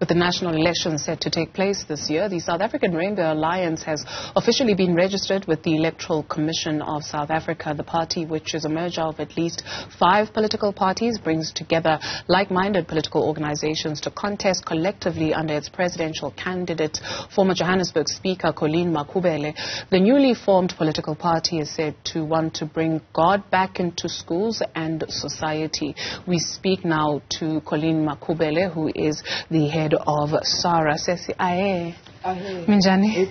With the national elections set to take place this year, the South African Rainbow Alliance has officially been registered with the Electoral Commission of South Africa. The party, which is a merger of at least 5 political parties, brings together like-minded political organizations to contest collectively under its presidential candidate, former Johannesburg Speaker Colleen Makhubele. The newly formed political party is said to want to bring God back into schools and society. We speak now to Colleen Makhubele, who is the head of SARA. Sesi aye. Minjani?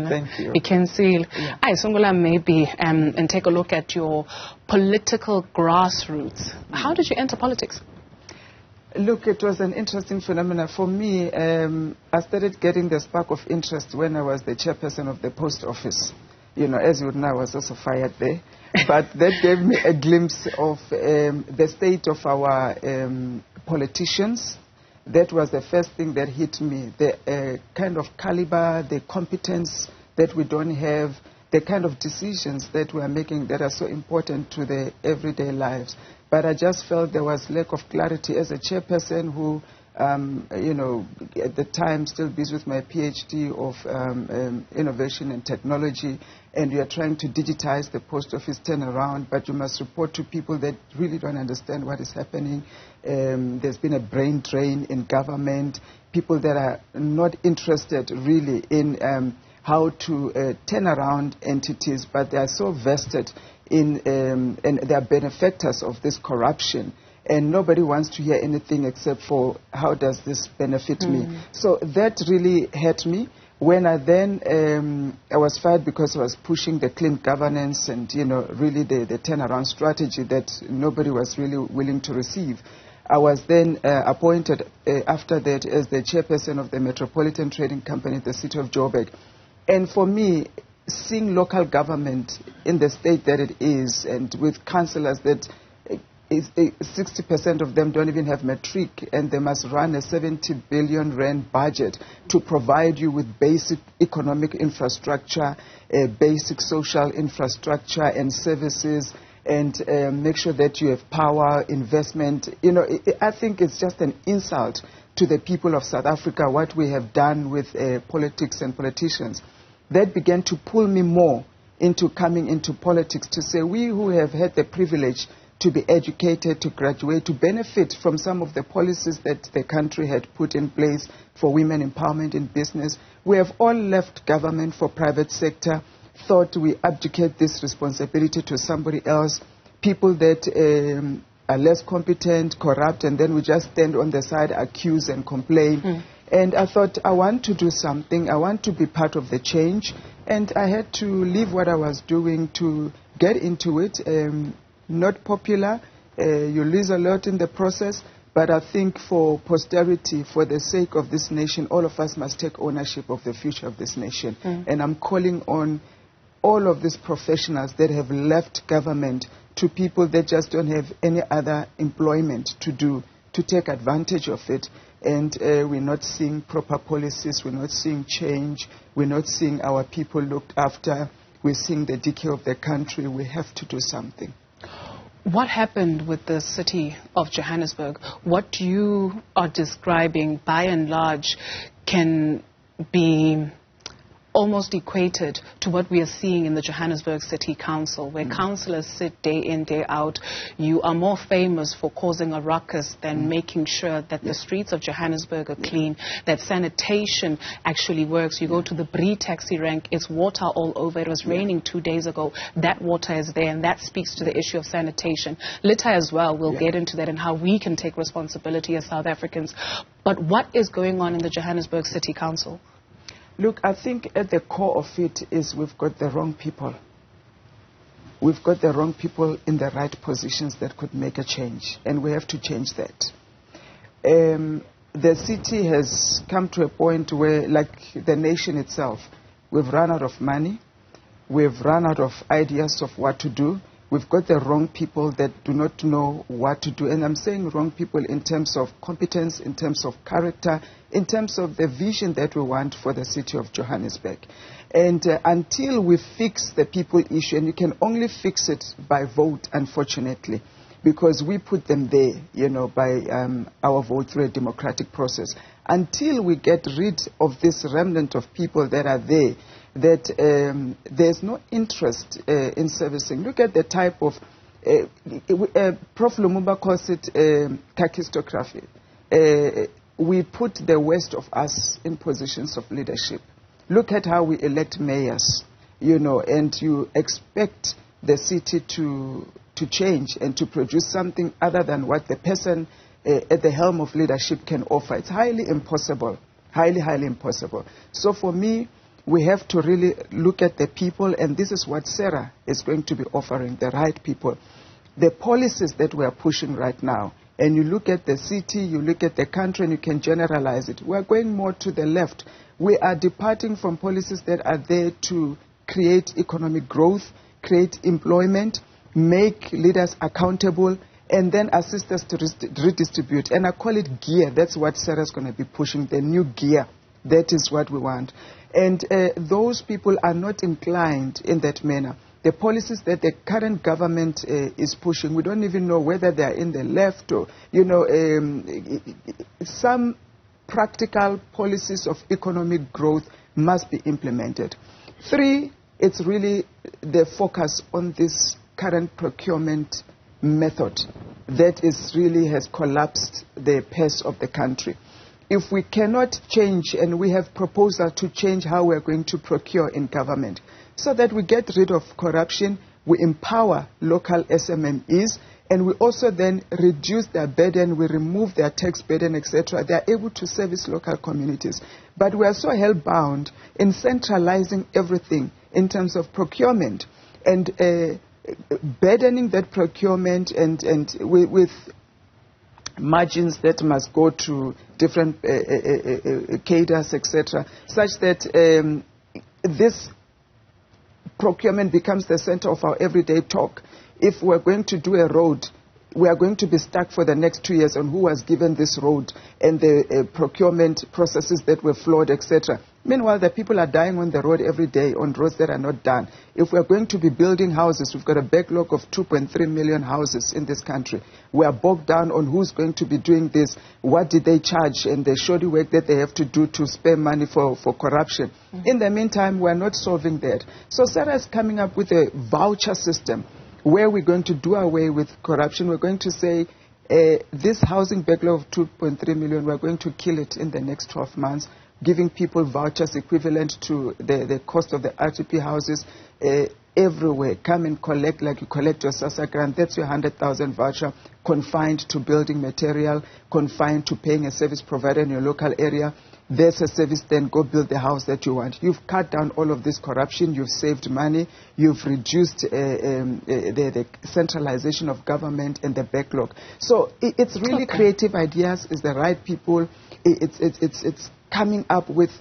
Thank you. You can see. I sungula maybe and take a look at your political grassroots. How did you enter politics? Look, it was an interesting phenomenon. For me, I started getting the spark of interest when I was the chairperson of the post office. You know, as you would know, I was also fired there. But that gave me a glimpse of the state of our politicians. That was the first thing that hit me. The kind of caliber, the competence that we don't have, the kind of decisions that we are making that are so important to the everyday lives. But I just felt there was lack of clarity as a chairperson who, you know, at the time still busy with my PhD of innovation and technology, and we are trying to digitize the post office turnaround, but you must report to people that really don't understand what is happening. There's been a brain drain in government, people that are not interested really in how to turn around entities, but they are so vested in, and they are benefactors of this corruption. And nobody wants to hear anything except for how does this benefit me. So that really hurt me. When I then, I was fired because I was pushing the clean governance and, you know, really the turnaround strategy that nobody was really willing to receive. I was then appointed after that as the chairperson of the Metropolitan Trading Company, the city of Joburg. And for me, seeing local government in the state that it is, and with councillors that 60% of them don't even have matric, and they must run a 70 billion rand budget to provide you with basic economic infrastructure, basic social infrastructure and services, and make sure that you have power, investment. You know, I think it's just an insult to the people of South Africa what we have done with politics and politicians. That began to pull me more into coming into politics, to say we who have had the privilege to be educated, to graduate, to benefit from some of the policies that the country had put in place for women empowerment in business. We have all left government for private sector, thought we abdicate this responsibility to somebody else, people that are less competent, corrupt, and then we just stand on the side, accuse and complain. And I thought, I want to do something, I want to be part of the change, and I had to leave what I was doing to get into it. Not popular, you lose a lot in the process, but I think for posterity, for the sake of this nation, all of us must take ownership of the future of this nation. And I'm calling on all of these professionals that have left government to people that just don't have any other employment to do, to take advantage of it. And we're not seeing proper policies, we're not seeing change, we're not seeing our people looked after, we're seeing the decay of the country. We have to do something. What happened with the city of Johannesburg? What you are describing, by and large, can be almost equated to what we are seeing in the Johannesburg City Council, where councillors sit day in, day out. You are more famous for causing a ruckus than making sure that the streets of Johannesburg are clean, that sanitation actually works. You go to the Bree taxi rank, it's water all over. It was raining 2 days ago. That water is there, and that speaks to the issue of sanitation. Litter as well, we'll get into that and how we can take responsibility as South Africans. But what is going on in the Johannesburg City Council? Look, I think at the core of it is we've got the wrong people. We've got the wrong people in the right positions that could make a change, and we have to change that. The city has come to a point where, like the nation itself, we've run out of money, we've run out of ideas of what to do. We've got the wrong people that do not know what to do. And I'm saying wrong people in terms of competence, in terms of character, in terms of the vision that we want for the city of Johannesburg. And until we fix the people issue, and you can only fix it by vote, unfortunately, because we put them there, you know, by our vote through a democratic process. Until we get rid of this remnant of people that are there, that there's no interest in servicing. Look at the type of, Prof. Lumumba calls it kakistography. We put the West of us in positions of leadership. Look at how we elect mayors, you know, and you expect the city to change and to produce something other than what the person at the helm of leadership can offer. It's highly impossible, highly impossible. So for me, we have to really look at the people, and this is what SARA is going to be offering, the right people. The policies that we are pushing right now, and you look at the city, you look at the country, and you can generalize it. We are going more to the left. We are departing from policies that are there to create economic growth, create employment, make leaders accountable, and then assist us to redistribute. And I call it gear. That's what SARA is going to be pushing, the new gear. That is what we want. And those people are not inclined in that manner. The policies that the current government is pushing, we don't even know whether they are in the left or, you know, some practical policies of economic growth must be implemented. 3, it's really the focus on this current procurement method that is really has collapsed the pace of the country. If we cannot change, and we have proposal to change how we're going to procure in government, so that we get rid of corruption, we empower local SMMEs, and we also then reduce their burden, we remove their tax burden, etc. They are able to service local communities. But we are so hell-bound in centralizing everything in terms of procurement and burdening that procurement and with margins that must go to different cadres, etc., such that this procurement becomes the center of our everyday talk. If we're going to do a road, we are going to be stuck for the next 2 years on who was given this road and the procurement processes that were flawed, etc. Meanwhile, the people are dying on the road every day on roads that are not done. If we're going to be building houses, we've got a backlog of 2.3 million houses in this country. We are bogged down on who's going to be doing this, what did they charge, and the shoddy work that they have to do to spare money for corruption. Mm-hmm. In the meantime, we're not solving that. So SARA is coming up with a voucher system where we're going to do away with corruption. We're going to say this housing backlog of 2.3 million, we're going to kill it in the next 12 months, giving people vouchers equivalent to the cost of the RTP houses everywhere. Come and collect like you collect your SASA grant. That's your 100,000 voucher, confined to building material, confined to paying a service provider in your local area. There's a service, then go build the house that you want. You've cut down all of this corruption. You've saved money. You've reduced the centralization of government and the backlog. So it's really creative ideas. It's the right people. It's coming up with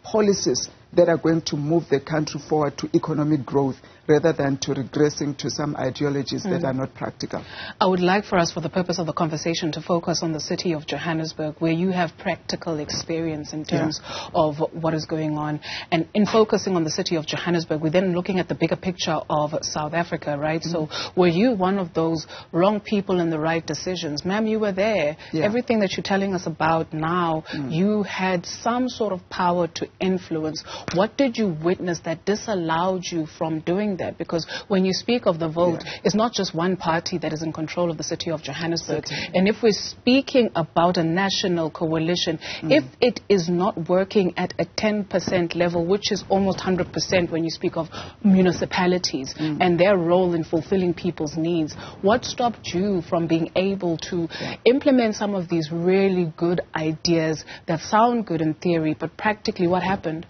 policies that are going to move the country forward to economic growth rather than to regressing to some ideologies that are not practical. I would like for us, for the purpose of the conversation, to focus on the city of Johannesburg, where you have practical experience in terms of what is going on. And in focusing on the city of Johannesburg, we're then looking at the bigger picture of South Africa, right? So were you one of those wrong people in the right decisions? Ma'am, you were there. Everything that you're telling us about now, you had some sort of power to influence. What did you witness that disallowed you from doing that? Because when you speak of the vote, it's not just one party that is in control of the city of Johannesburg. And if we're speaking about a national coalition, if it is not working at a 10% level, which is almost 100% when you speak of municipalities and their role in fulfilling people's needs, what stopped you from being able to implement some of these really good ideas that sound good in theory, but practically what happened?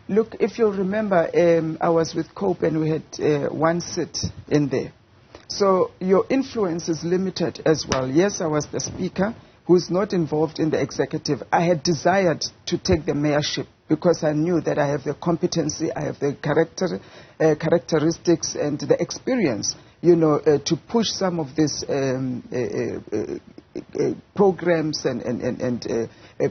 Look, if you remember, I was with COPE and we had one seat in there. So your influence is limited as well. Yes, I was the speaker who's not involved in the executive. I had desired to take the mayorship because I knew that I have the competency, I have the characteristics and the experience, you know, to push some of these programs and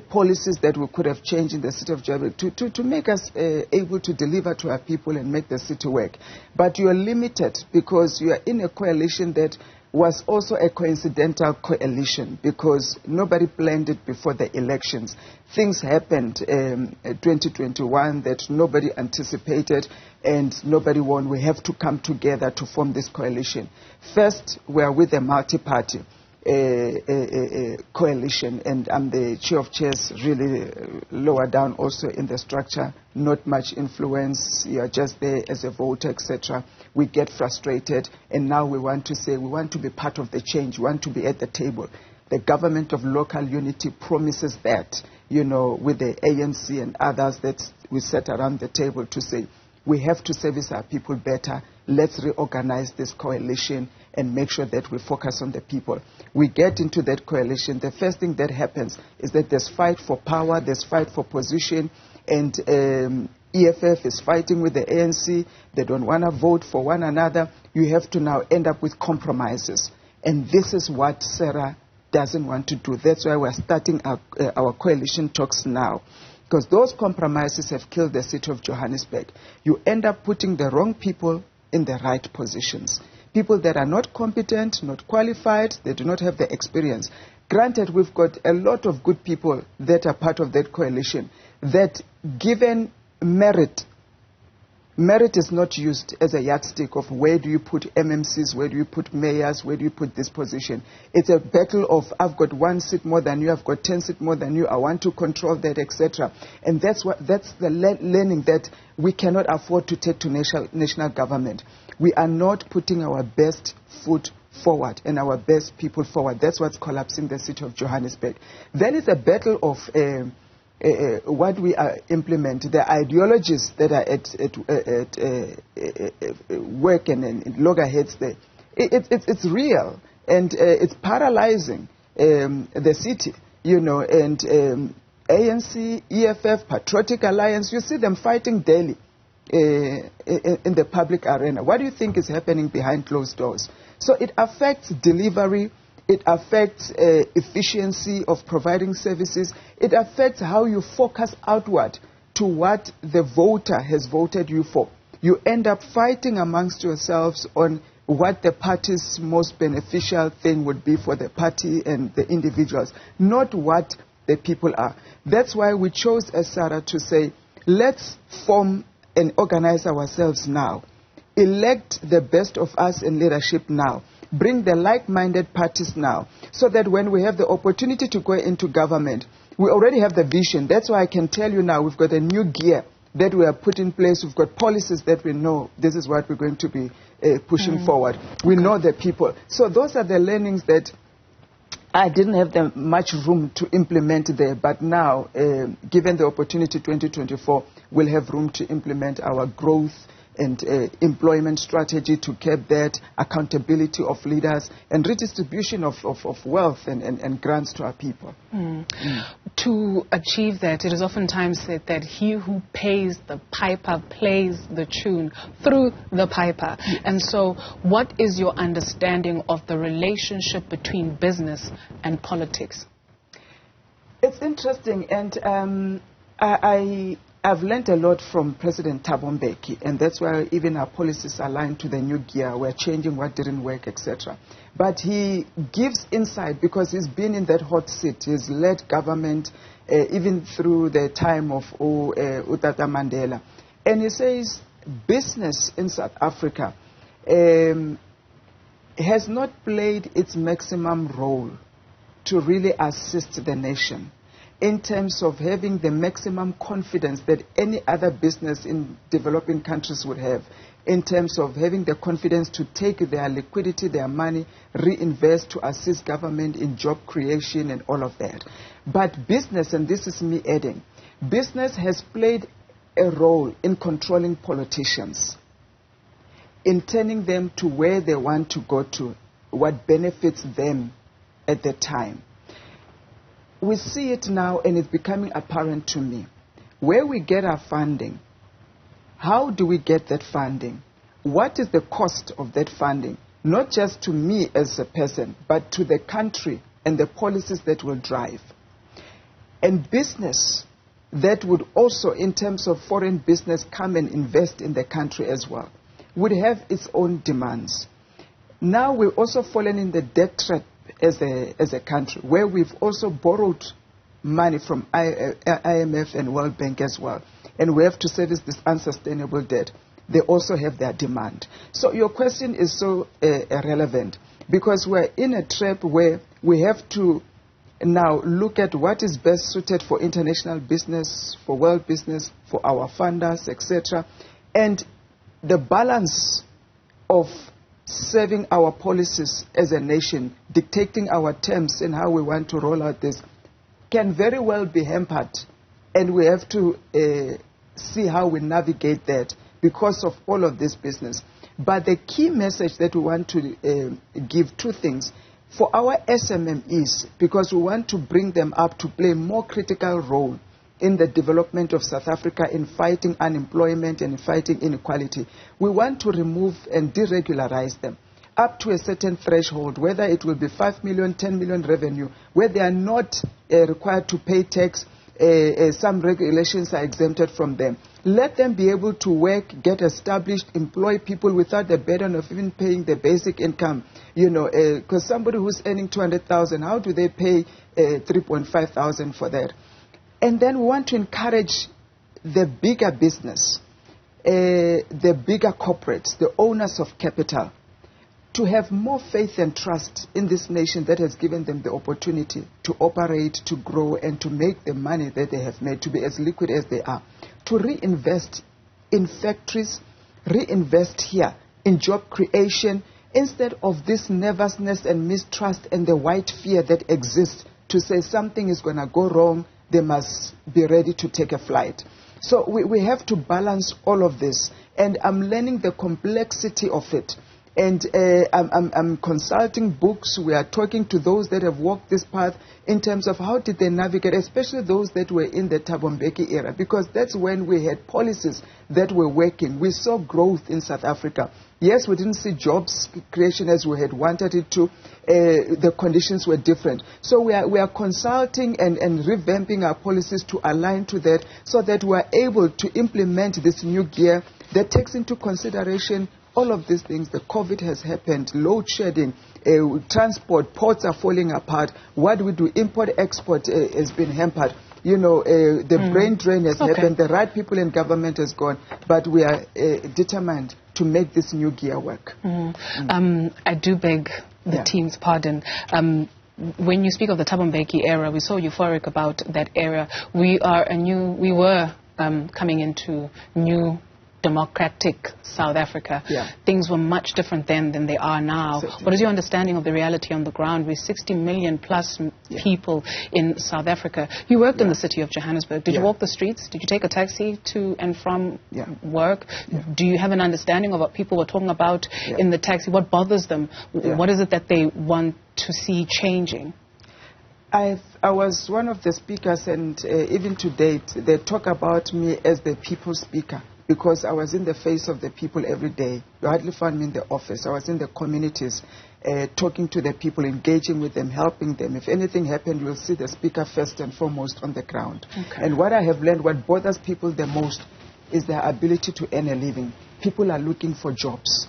policies that we could have changed in the city of Johannesburg to make us able to deliver to our people and make the city work. But you are limited because you are in a coalition that was also a coincidental coalition because nobody planned it before the elections. Things happened in 2021 that nobody anticipated and nobody won. We have to come together to form this coalition. First, we are with a multi-party coalition, and I'm the chair of chairs, really lower down also in the structure, not much influence, you are just there as a voter, etc. We get frustrated, and now we want to say we want to be part of the change, we want to be at the table. The government of local unity promises that, you know, with the ANC and others, that we sat around the table to say we have to service our people better. Let's reorganize this coalition and make sure that we focus on the people. We get into that coalition. The first thing that happens is that there's fight for power, there's fight for position, and EFF is fighting with the ANC. They don't want to vote for one another. You have to now end up with compromises. And this is what SARA doesn't want to do. That's why we're starting our coalition talks now. Because those compromises have killed the city of Johannesburg. You end up putting the wrong people in the right positions. People that are not competent, not qualified, they do not have the experience. Granted, we've got a lot of good people that are part of that coalition, that given merit is not used as a yardstick of where do you put MMCs, where do you put mayors, where do you put this position. It's a battle of I've got 1 seat more than you, I've got 10 seats more than you, I want to control that, etc. And that's the learning that we cannot afford to take to national government. We are not putting our best foot forward and our best people forward. That's what's collapsing the city of Johannesburg. Then it's a battle of what we are implementing, the ideologies that are at work and loggerheads there. It's real, and it's paralyzing the city, you know, and ANC, EFF, Patriotic Alliance, you see them fighting daily in the public arena. What do you think is happening behind closed doors? So it affects delivery. It affects efficiency of providing services. It affects how you focus outward to what the voter has voted you for. You end up fighting amongst yourselves on what the party's most beneficial thing would be for the party and the individuals, not what the people are. That's why we chose as SARA to say, let's form and organize ourselves now. Elect the best of us in leadership now. Bring the like-minded parties now, so that when we have the opportunity to go into government, we already have the vision. That's why I can tell you now we've got a new gear that we have put in place. We've got policies that we know this is what we're going to be pushing forward. We know the people. So those are the learnings that I didn't have much room to implement there, but now, given the opportunity 2024, we'll have room to implement our growth and employment strategy to curb that, accountability of leaders, and redistribution of wealth and grants to our people. To achieve that, it is oftentimes said that he who pays the piper plays the tune through the piper. And so what is your understanding of the relationship between business and politics? It's interesting, and I've learned a lot from President Thabo Mbeki, and that's why even our policies align to the new gear. We're changing what didn't work, etc. But he gives insight because he's been in that hot seat. He's led government even through the time of Utata Mandela. And he says business in South Africa has not played its maximum role to really assist the nation in terms of having the maximum confidence that any other business in developing countries would have, in terms of having the confidence to take their liquidity, their money, reinvest to assist government in job creation and all of that. But business, and this is me adding, business has played a role in controlling politicians, in turning them to where they want to go to, what benefits them at the time. We see it now, and it's becoming apparent to me. Where we get our funding, how do we get that funding? What is the cost of that funding? Not just to me as a person, but to the country and the policies that will drive. And business that would also, in terms of foreign business, come and invest in the country as well, would have its own demands. Now we've also fallen in the debt trap as a country, where we've also borrowed money from IMF and World Bank as well. And we have to service this unsustainable debt. They also have their demand. So your question is so relevant, because we're in a trap where we have to now look at what is best suited for international business, for world business, for our funders, etc. And the balance of serving our policies as a nation, dictating our terms and how we want to roll out this, can very well be hampered. And we have to see how we navigate that because of all of this business. But the key message that we want to give, two things. For our SMMEs, because we want to bring them up to play a more critical role in the development of South Africa in fighting unemployment and fighting inequality, we want to remove and deregularize them up to a certain threshold, whether it will be 5 million, 10 million revenue, where they are not required to pay tax. Some regulations are exempted from them. Let them be able to work, get established, employ people without the burden of even paying the basic income. You know, because somebody who's earning 200,000, how do they pay 3,500 for that? And then we want to encourage the bigger business, the bigger corporates, the owners of capital, to have more faith and trust in this nation that has given them the opportunity to operate, to grow, and to make the money that they have made, to be as liquid as they are, to reinvest in factories, reinvest here in job creation, instead of this nervousness and mistrust and the white fear that exists to say something is going to go wrong, they must be ready to take a flight. So we have to balance all of this, and I'm learning the complexity of it. And I'm consulting books. We are talking to those that have walked this path in terms of how did they navigate, especially those that were in the Thabo Mbeki era, because that's when we had policies that were working. We saw growth in South Africa. Yes, we didn't see jobs creation as we had wanted it to. The conditions were different. So we are consulting and revamping our policies to align to that, so that we are able to implement this new gear that takes into consideration all of these things. The COVID has happened, load shedding, transport, ports are falling apart. What do we do? Import, export has been hampered. You know, the brain drain has happened. The right people in government has gone. But we are determined to make this new gear work. I do beg the team's pardon. When you speak of the Thabo Mbeki era, we so euphoric about that era. We were coming into new democratic South Africa. Things were much different then than they are now. Certainly. What is your understanding of the reality on the ground with 60 million plus people in South Africa? You worked in the city of Johannesburg. Did you walk the streets? Did you take a taxi to and from work? Do you have an understanding of what people were talking about in the taxi? What bothers them? What is it that they want to see changing? I was one of the speakers, and even to date, they talk about me as the people's speaker, because I was in the face of the people every day. You hardly found me in the office. I was in the communities, talking to the people, engaging with them, helping them. If anything happened, you'll see the speaker first and foremost on the ground. And what I have learned, what bothers people the most, is their ability to earn a living. People are looking for jobs.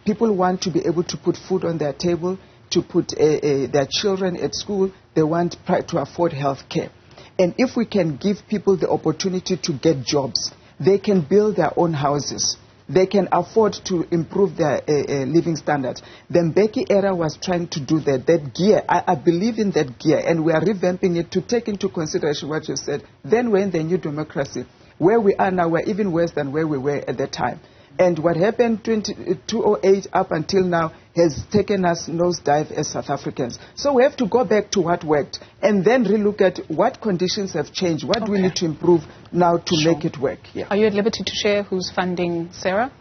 People want to be able to put food on their table, to put their children at school. They want to afford health care. And if we can give people the opportunity to get jobs, they can build their own houses. They can afford to improve their living standards. The Mbeki era was trying to do that. That gear, I believe in that gear, and we are revamping it to take into consideration what you said. Then we're in the new democracy. Where we are now, we're even worse than where we were at that time. And what happened 2008 up until now has taken us nosedive as South Africans. So we have to go back to what worked and then relook at what conditions have changed. What do we need to improve now to make it work? Are you at liberty to share who's funding SARA?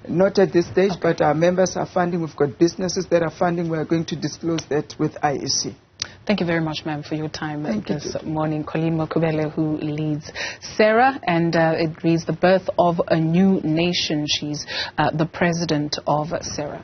Not at this stage, but our members are funding. We've got businesses that are funding. We are going to disclose that with IEC. Thank you very much, ma'am, for your time this morning. Colleen Makhubele, who leads SARA, and it reads The Birth of a New Nation. She's the president of SARA.